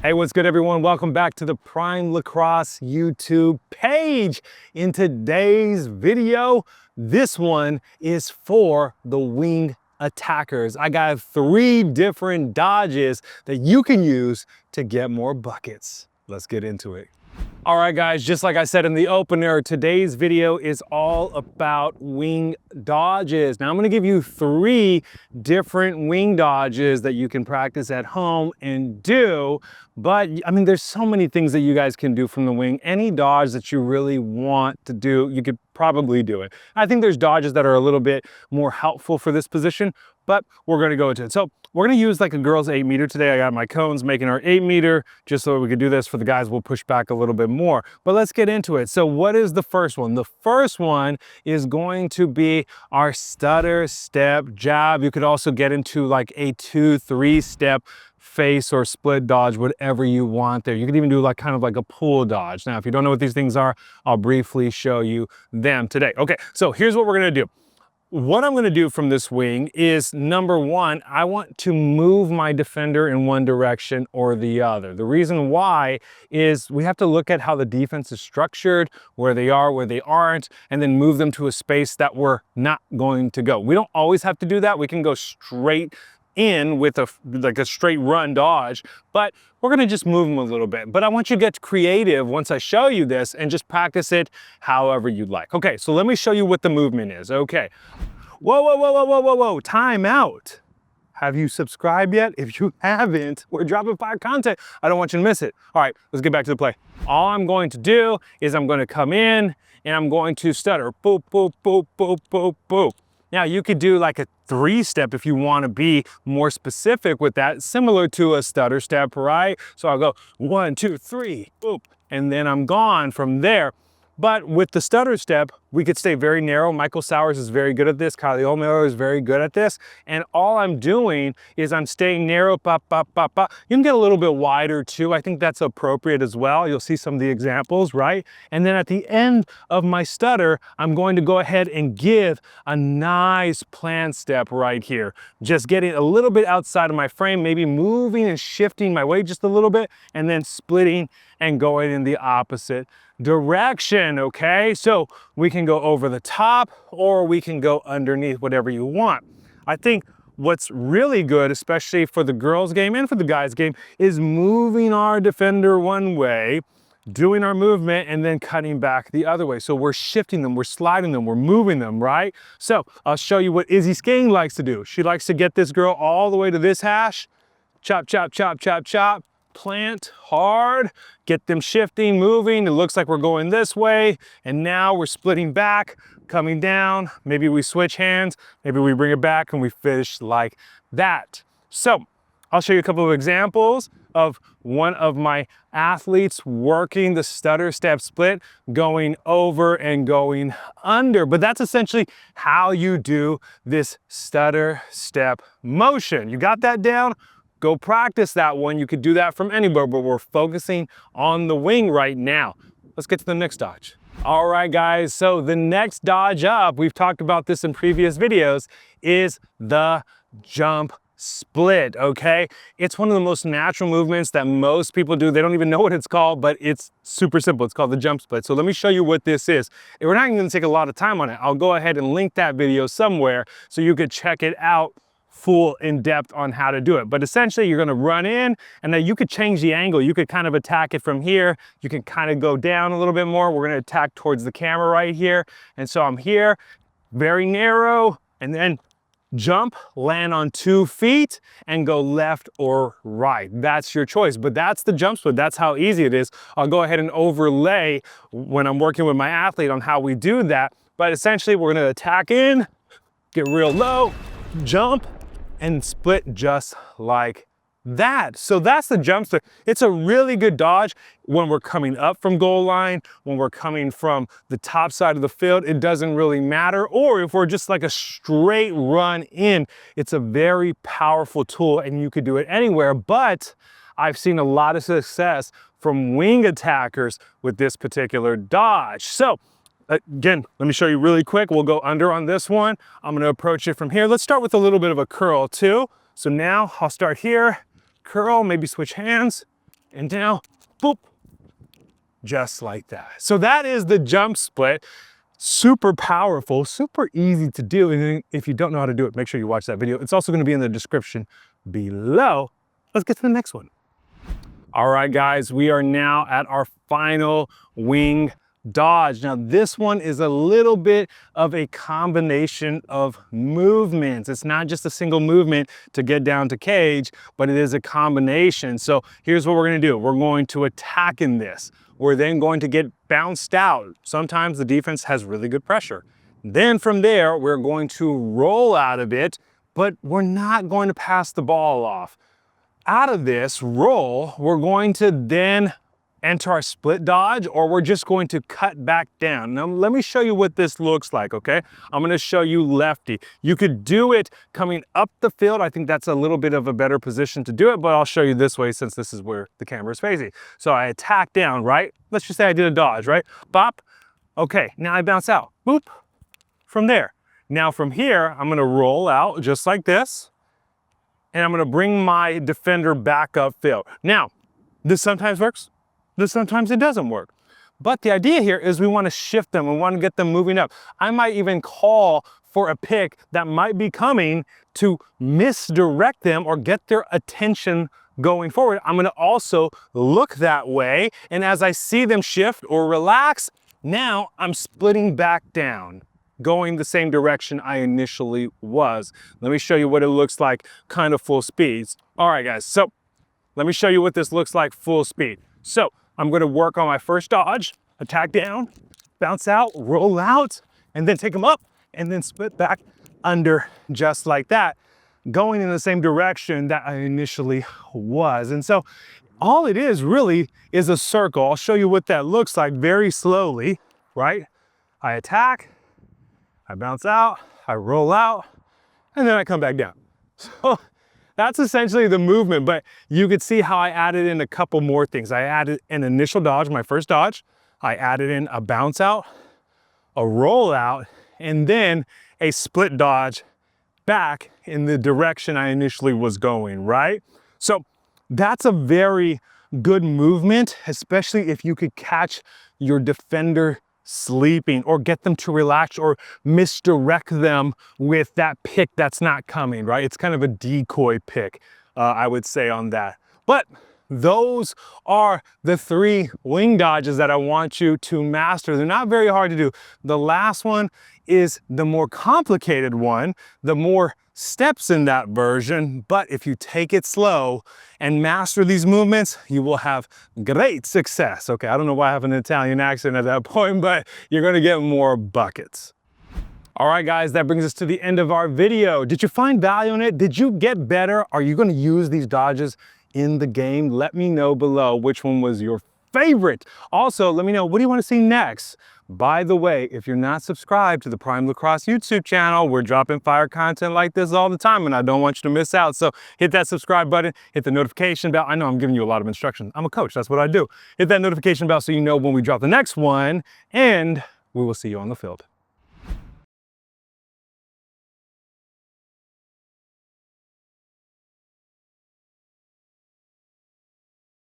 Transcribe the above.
Hey, what's good, everyone? Welcome back to the Prime Lacrosse YouTube page. In today's video, this one is for the wing attackers. I got 3 different dodges that you can use to get more buckets. Let's get into it. All right, guys, just like I said in the opener, today's video is all about wing dodges. Now I'm gonna give you 3 different wing dodges that you can practice at home and do. But I mean, there's so many things that you guys can do from the wing. Any dodge that you really want to do, you could probably do it. I think there's dodges that are a little bit more helpful for this position, but we're gonna go into it. So we're gonna use like a girl's 8 meter today. I got my cones making our 8 meter, just so we can do this. For the guys, we'll push back a little bit more. But let's get into it. So what is the first one? The first one is going to be our stutter step jab. You could also get into like a 2-3 step face or split dodge, whatever you want there. You can even do like kind of like a pull dodge. Now, if you don't know what these things are, I'll briefly show you them today. Okay, so here's what we're gonna do. What I'm gonna do from this wing is, number 1, I want to move my defender in one direction or the other. The reason why is we have to look at how the defense is structured, where they are, where they aren't, and then move them to a space that we're not going to go. We don't always have to do that. We can go straight in with like a straight run dodge, but we're gonna just move them a little bit. But I want you to get creative once I show you this and just practice it however you'd like. Okay, so let me show you what the movement is. Okay. Whoa, whoa, whoa, whoa, whoa, whoa, whoa, time out. Have you subscribed yet? If you haven't, we're dropping fire content. I don't want you to miss it. All right, let's get back to the play. All I'm going to do is I'm going to come in and I'm going to stutter. Boop, boop, boop, boop, boop, boop. Now you could do like a 3-step if you want to be more specific with that, similar to a stutter step, right? So I'll go 1, 2, 3, boop, and then I'm gone from there. But with the stutter step, we could stay very narrow. Michael Sowers is very good at this. Kylie O'Malley is very good at this. And all I'm doing is I'm staying narrow, pop, pop, pop, pop. You can get a little bit wider too. I think that's appropriate as well. You'll see some of the examples, right? And then at the end of my stutter, I'm going to go ahead and give a nice plant step right here. Just getting a little bit outside of my frame, maybe moving and shifting my weight just a little bit, and then splitting and going in the opposite direction, okay? So we can go over the top or we can go underneath, whatever you want. I think what's really good, especially for the girls game and for the guys game, is moving our defender one way, doing our movement, and then cutting back the other way. So we're shifting them, we're sliding them, we're moving them, right? So I'll show you what Izzy Skane likes to do. She likes to get this girl all the way to this hash, chop, chop, chop, chop, chop, plant hard, get them shifting, moving. It looks like we're going this way, and now we're splitting back, coming down. Maybe we switch hands, maybe we bring it back and we finish like that. So I'll show you a couple of examples of one of my athletes working the stutter step split, going over and going under. But that's essentially how you do this stutter step motion. You got that down? Go practice that one. You could do that from anywhere, but we're focusing on the wing right now. Let's get to the next dodge. All right, guys, so the next dodge up, we've talked about this in previous videos, is the jump split, okay? It's one of the most natural movements that most people do. They don't even know what it's called, but it's super simple. It's called the jump split. So let me show you what this is. We're not even gonna take a lot of time on it. I'll go ahead and link that video somewhere so you could check it out full in depth on how to do it. But essentially you're gonna run in, and then you could change the angle. You could kind of attack it from here. You can kind of go down a little bit more. We're gonna attack towards the camera right here. And so I'm here, very narrow, and then jump, land on 2 feet, and go left or right. That's your choice, but that's the jump split. That's how easy it is. I'll go ahead and overlay when I'm working with my athlete on how we do that. But essentially we're gonna attack in, get real low, jump, and split just like that. So that's the jump split. It's a really good dodge when we're coming up from goal line, when we're coming from the top side of the field, it doesn't really matter. Or if we're just like a straight run in, it's a very powerful tool and you could do it anywhere. But I've seen a lot of success from wing attackers with this particular dodge. So again, let me show you really quick. We'll go under on this one. I'm gonna approach it from here. Let's start with a little bit of a curl too. So now I'll start here, curl, maybe switch hands, and now, boop, just like that. So that is the jump split. Super powerful, super easy to do. And if you don't know how to do it, make sure you watch that video. It's also going to be in the description below. Let's get to the next one. All right, guys, we are now at our final wing dodge. Now, this one is a little bit of a combination of movements. It's not just a single movement to get down to cage, but it is a combination. So here's what we're going to do. We're going to attack in this. We're then going to get bounced out. Sometimes the defense has really good pressure. Then from there, we're going to roll out of it, but we're not going to pass the ball off. Out of this roll, we're going to then enter our split dodge, or we're just going to cut back down. Now, let me show you what this looks like, okay? I'm gonna show you lefty. You could do it coming up the field. I think that's a little bit of a better position to do it, but I'll show you this way since this is where the camera is facing. So I attack down, right? Let's just say I did a dodge, right? Bop. Okay, now I bounce out. Boop. From there. Now from here, I'm gonna roll out just like this, and I'm gonna bring my defender back upfield. Now, this sometimes works. This sometimes it doesn't work. But the idea here is we want to shift them. We want to get them moving up. I might even call for a pick that might be coming to misdirect them or get their attention going forward. I'm going to also look that way. And as I see them shift or relax, now I'm splitting back down, going the same direction I initially was. Let me show you what it looks like kind of full speeds. All right, guys. So let me show you what this looks like full speed. So I'm going to work on my first dodge, attack down, bounce out, roll out, and then take them up, and then split back under just like that, going in the same direction that I initially was. And so all it is really is a circle. I'll show you what that looks like very slowly, right? I attack, I bounce out, I roll out, and then I come back down. So that's essentially the movement, but you could see how I added in a couple more things. I added an initial dodge, my first dodge. I added in a bounce out, a roll out, and then a split dodge back in the direction I initially was going, right? So that's a very good movement, especially if you could catch your defender sleeping or get them to relax or misdirect them with that pick that's not coming, right? It's kind of a decoy pick, I would say on that. But those are the 3 wing dodges that I want you to master. They're not very hard to do. The last one is the more complicated one, the more steps in that version, but if you take it slow and master these movements, you will have great success. Okay, I don't know why I have an Italian accent at that point, but you're gonna get more buckets. All right, guys, that brings us to the end of our video. Did you find value in it? Did you get better? Are you gonna use these dodges in the game? Let me know below which one was your favorite. Also, let me know, what do you wanna see next? By the way, if you're not subscribed to the Prime Lacrosse YouTube channel, we're dropping fire content like this all the time, and I don't want you to miss out. So hit that subscribe button, hit the notification bell. I know I'm giving you a lot of instruction. I'm a coach, that's what I do. Hit that notification bell so you know when we drop the next one, and we will see you on the field.